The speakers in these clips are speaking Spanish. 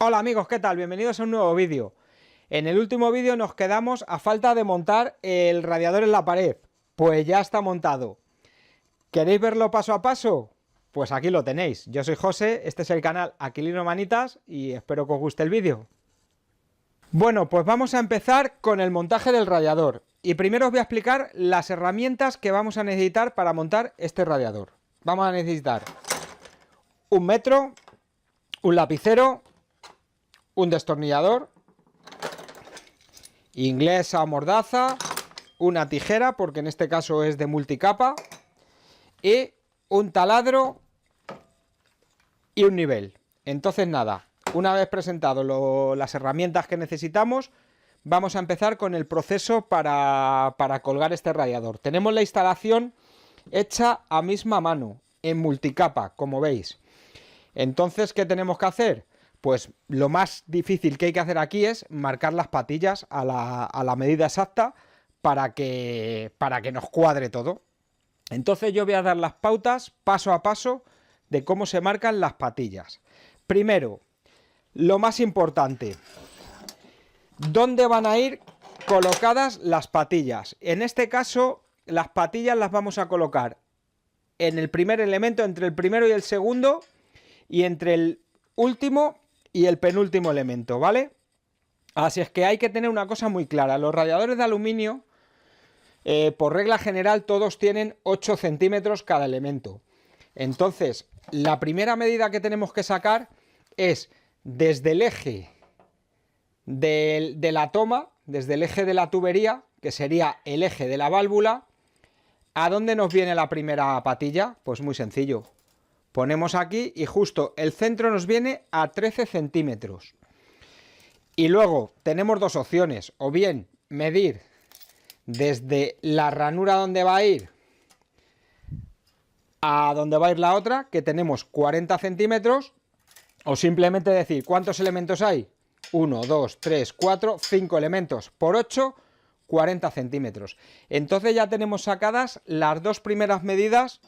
Hola amigos, ¿qué tal? Bienvenidos a un nuevo vídeo. En el último vídeo nos quedamos a falta de montar el radiador en la pared. Pues ya está montado. ¿Queréis verlo paso a paso? Pues aquí lo tenéis. Yo soy José, este es el canal Aquilino Manitas y espero que os guste el vídeo. Bueno, pues vamos a empezar con el montaje del radiador. Y primero os voy a explicar las herramientas que vamos a necesitar para montar este radiador. Vamos a necesitar un metro, un lapicero, un destornillador, inglesa o mordaza, una tijera, porque en este caso es de multicapa, y un taladro y un nivel. Entonces nada, una vez presentado las herramientas que necesitamos, vamos a empezar con el proceso para colgar este radiador. Tenemos la instalación hecha a misma mano, en multicapa, como veis. Entonces, ¿qué tenemos que hacer? Pues lo más difícil que hay que hacer aquí es marcar las patillas a la medida exacta para que nos cuadre todo. Entonces yo voy a dar las pautas paso a paso de cómo se marcan las patillas. Primero, lo más importante, ¿dónde van a ir colocadas las patillas? En este caso, las patillas las vamos a colocar en el primer elemento, entre el primero y el segundo, y entre el último y el penúltimo elemento, ¿vale? Así es que hay que tener una cosa muy clara. Los radiadores de aluminio, por regla general, todos tienen 8 centímetros cada elemento. Entonces, la primera medida que tenemos que sacar es desde el eje de la toma, desde el eje de la tubería, que sería el eje de la válvula. ¿A dónde nos viene la primera patilla? Pues muy sencillo. Ponemos aquí y justo el centro nos viene a 13 centímetros. Y luego tenemos dos opciones. O bien medir desde la ranura donde va a ir a donde va a ir la otra, que tenemos 40 centímetros. O simplemente decir, ¿cuántos elementos hay? 1, 2, 3, 4, 5 elementos por 8, 40 centímetros. Entonces ya tenemos sacadas las dos primeras medidas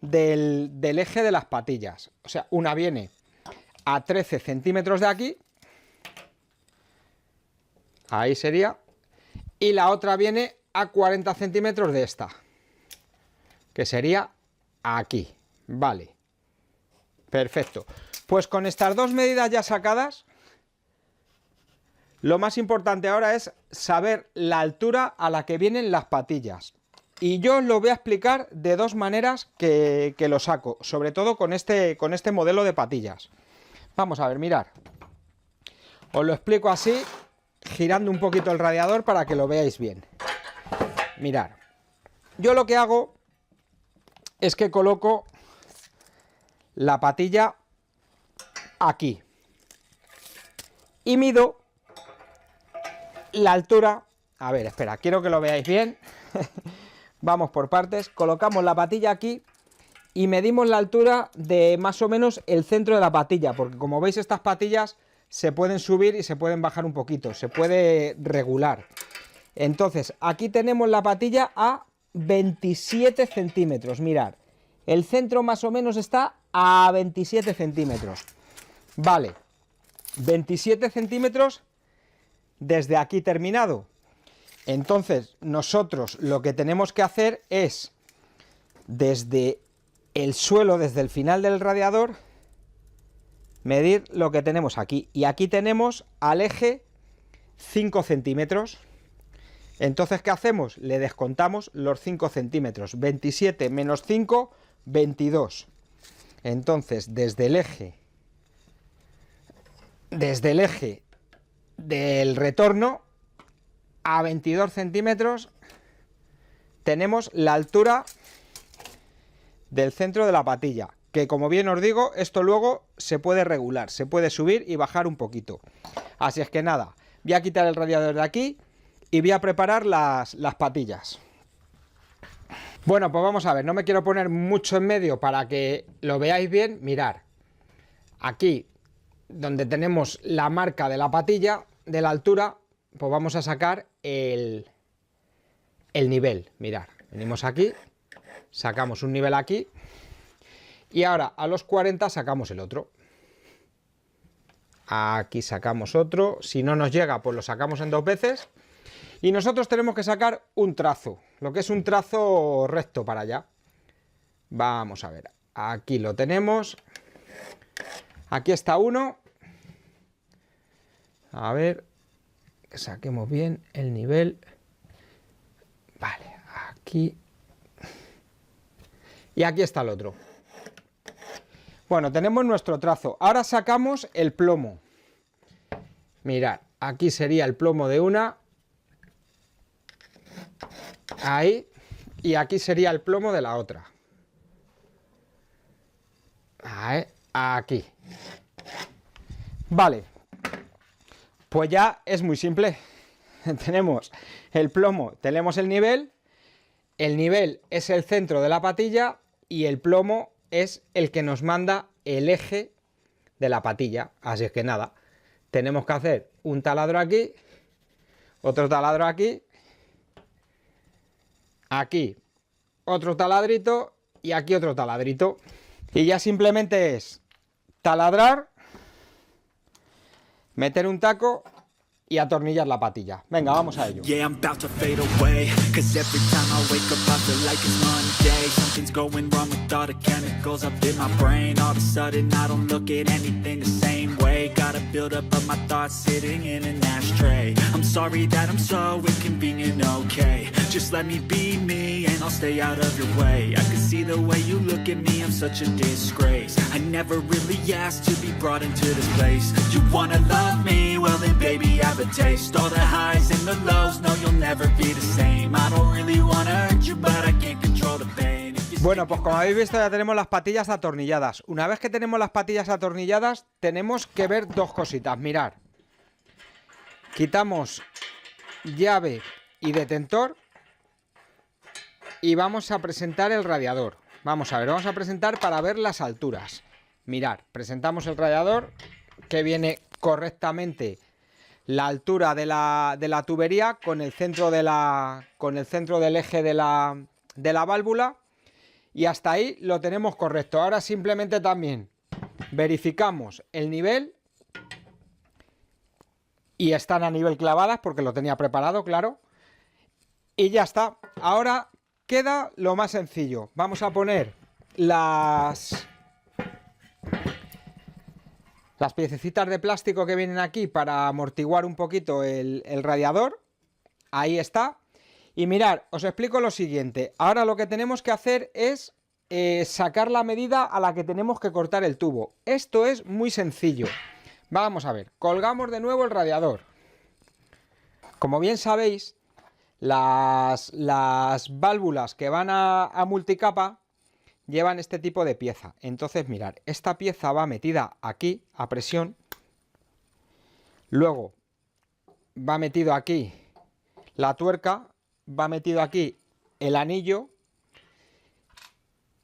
del eje de las patillas. O sea, una viene a 13 centímetros de aquí, ahí sería, y la otra viene a 40 centímetros de esta, que sería aquí. Vale, perfecto. Pues con estas dos medidas ya sacadas, lo más importante ahora es saber la altura a la que vienen las patillas. Y yo os lo voy a explicar de dos maneras que lo saco, sobre todo con este modelo de patillas. Vamos a ver, mirad. Os lo explico así, girando un poquito el radiador para que lo veáis bien. Mirad. Yo lo que hago es que coloco la patilla aquí. Y mido la altura. A ver, espera, quiero que lo veáis bien. Vamos por partes, colocamos la patilla aquí y medimos la altura de más o menos el centro de la patilla, porque como veis estas patillas se pueden subir y se pueden bajar un poquito, se puede regular. Entonces aquí tenemos la patilla a 27 centímetros, mirad, el centro más o menos está a 27 centímetros. Vale, 27 centímetros desde aquí terminado. Entonces nosotros lo que tenemos que hacer es desde el suelo, desde el final del radiador, medir lo que tenemos aquí. Y aquí tenemos al eje 5 centímetros. Entonces, ¿qué hacemos? Le descontamos los 5 centímetros. 27 menos 5, 22. Entonces, desde el eje del retorno a 22 centímetros tenemos la altura del centro de la patilla, que como bien os digo, esto luego se puede regular, se puede subir y bajar un poquito. Así es que nada, voy a quitar el radiador de aquí y voy a preparar las patillas. Bueno, pues vamos a ver, no me quiero poner mucho en medio para que lo veáis bien. Mirar, aquí donde tenemos la marca de la patilla, de la altura, pues vamos a sacar el nivel. Mirad, venimos aquí, sacamos un nivel aquí y ahora a los 40 sacamos el otro. Aquí sacamos otro. Si no nos llega, pues lo sacamos en 2 veces. Y nosotros tenemos que sacar un trazo, lo que es un trazo recto para allá. Vamos a ver, aquí lo tenemos. Aquí está uno. A ver, que saquemos bien el nivel. Vale, aquí. Y aquí está el otro. Bueno, tenemos nuestro trazo. Ahora sacamos el plomo. Mirad, aquí sería el plomo de una. Ahí. Y aquí sería el plomo de la otra. Ahí, aquí. Vale. Pues ya es muy simple. Tenemos el plomo, tenemos el nivel. El nivel es el centro de la patilla y el plomo es el que nos manda el eje de la patilla. Así es que nada, tenemos que hacer un taladro aquí, otro taladro aquí, aquí otro taladrito y aquí otro taladrito. Y ya simplemente es taladrar, meter un taco y atornillar la patilla. Venga, vamos a ello. Yeah, I'm about to fade away, 'cause every time I wake up I feel like it's Monday. Something's going wrong with all the chemicals up in my brain. All of a sudden I don't look at anything the same way. Gotta build up of my thoughts sitting in an ashtray. I'm sorry that I'm so inconvenient, okay. Just let me be me and I'll stay out of your way. I can see the way you look at me, I'm such a disgrace. I never really asked to be brought into this place. You wanna love me? Well then baby have a taste. All the highs and the lows, no you'll never be the same. I don't really wanna hurt you but I can't control the pain. Bueno, pues como habéis visto ya tenemos las patillas atornilladas. Una vez que tenemos las patillas atornilladas tenemos que ver dos cositas. Mirad, quitamos llave y detentor y vamos a presentar el radiador. Vamos a ver, vamos a presentar para ver las alturas. Mirad, presentamos el radiador que viene correctamente la altura de la tubería con el centro del eje de la válvula. Y hasta ahí lo tenemos correcto. Ahora simplemente también verificamos el nivel. Y están a nivel clavadas porque lo tenía preparado, claro. Y ya está. Ahora queda lo más sencillo. Vamos a poner las piececitas de plástico que vienen aquí para amortiguar un poquito el radiador. Ahí está. Y mirad, os explico lo siguiente. Ahora lo que tenemos que hacer es sacar la medida a la que tenemos que cortar el tubo. Esto es muy sencillo. Vamos a ver, colgamos de nuevo el radiador. Como bien sabéis, las válvulas que van a multicapa llevan este tipo de pieza. Entonces mirad, esta pieza va metida aquí a presión. Luego va metido aquí la tuerca. Va metido aquí el anillo,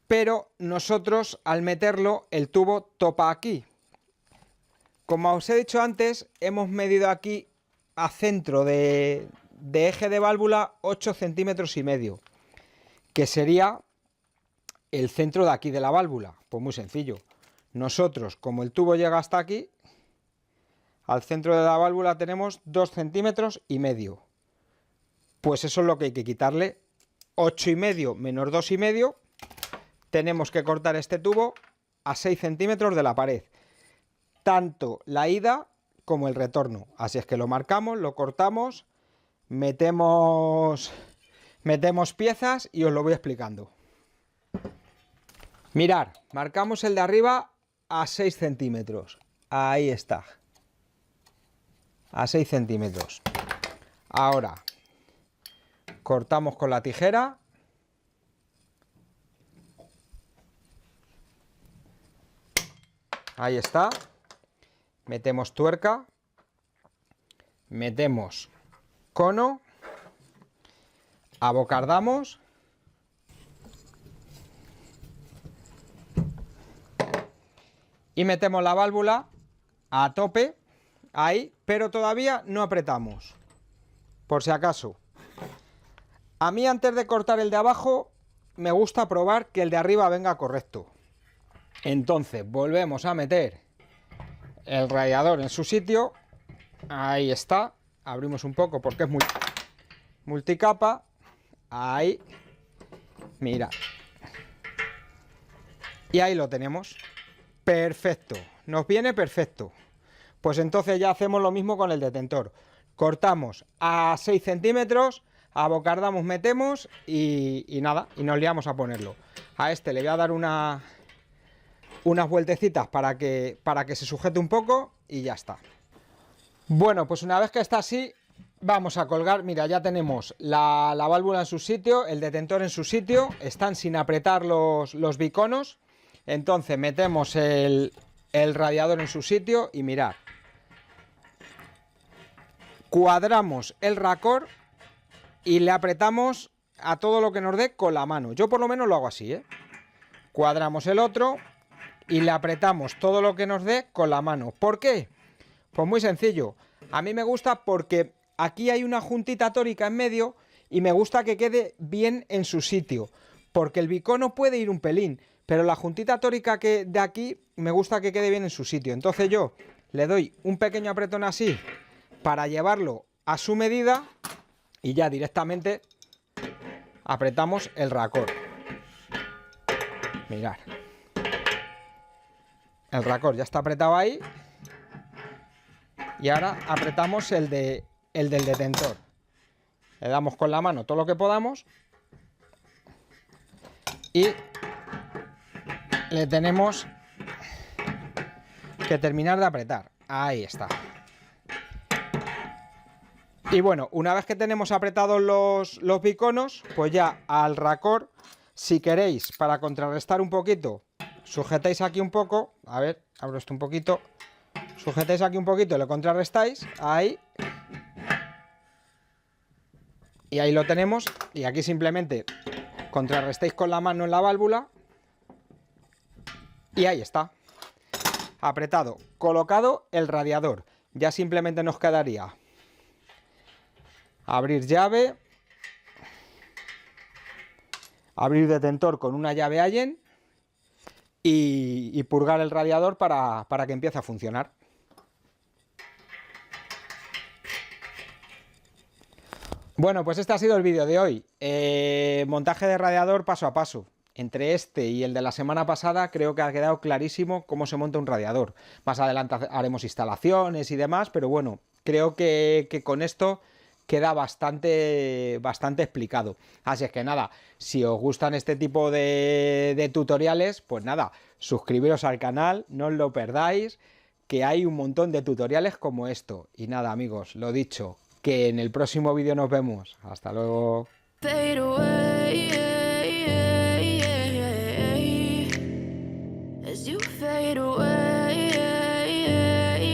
pero nosotros al meterlo el tubo topa aquí. Como os he dicho antes, hemos medido aquí a centro de eje de válvula 8 centímetros y medio, que sería el centro de aquí de la válvula. Pues muy sencillo, nosotros como el tubo llega hasta aquí, al centro de la válvula tenemos 2 centímetros y medio. Pues eso es lo que hay que quitarle. 8,5 menos 2,5. Tenemos que cortar este tubo a 6 centímetros de la pared. Tanto la ida como el retorno. Así es que lo marcamos, lo cortamos, metemos piezas y os lo voy explicando. Mirad, marcamos el de arriba a 6 centímetros. Ahí está. A 6 centímetros. Ahora cortamos con la tijera. Ahí está. Metemos tuerca. Metemos cono. Abocardamos. Y metemos la válvula a tope. Ahí, pero todavía no apretamos. Por si acaso. A mí antes de cortar el de abajo me gusta probar que el de arriba venga correcto. Entonces volvemos a meter el radiador en su sitio. Ahí está. Abrimos un poco porque es multicapa. Ahí. Mira. Y ahí lo tenemos. Perfecto. Nos viene perfecto. Pues entonces ya hacemos lo mismo con el detentor. Cortamos a 6 centímetros, abocardamos, metemos y nada, y nos liamos a ponerlo. A este le voy a dar unas vueltecitas para que se sujete un poco y ya está. Bueno, pues una vez que está así, vamos a colgar. Mira, ya tenemos la válvula en su sitio, el detentor en su sitio, están sin apretar los biconos. Entonces metemos el radiador en su sitio y mirad. Cuadramos el racor y le apretamos a todo lo que nos dé con la mano. Yo por lo menos lo hago así, ¿eh? Cuadramos el otro y le apretamos todo lo que nos dé con la mano. ¿Por qué? Pues muy sencillo. A mí me gusta porque aquí hay una juntita tórica en medio y me gusta que quede bien en su sitio. Porque el bicono puede ir un pelín, pero la juntita tórica que de aquí me gusta que quede bien en su sitio. Entonces yo le doy un pequeño apretón así para llevarlo a su medida y ya directamente apretamos el racor. Mirad. El racor ya está apretado ahí. Y ahora apretamos el del detentor. Le damos con la mano todo lo que podamos. Y le tenemos que terminar de apretar. Ahí está. Y bueno, una vez que tenemos apretados los biconos, pues ya al racor, si queréis, para contrarrestar un poquito, sujetáis aquí un poco. A ver, abro esto un poquito. Sujetáis aquí un poquito, le contrarrestáis. Ahí. Y ahí lo tenemos. Y aquí simplemente contrarrestáis con la mano en la válvula. Y ahí está. Apretado. Colocado el radiador. Ya simplemente nos quedaría abrir llave, abrir detentor con una llave Allen y purgar el radiador para que empiece a funcionar. Bueno, pues este ha sido el vídeo de hoy. Montaje de radiador paso a paso. Entre este y el de la semana pasada creo que ha quedado clarísimo cómo se monta un radiador. Más adelante haremos instalaciones y demás, pero bueno, creo que con esto queda bastante explicado. Así es que nada, si os gustan este tipo de tutoriales, pues nada, suscribiros al canal, no os lo perdáis, que hay un montón de tutoriales como esto. Y nada, amigos, lo dicho, que en el próximo vídeo nos vemos. Hasta luego.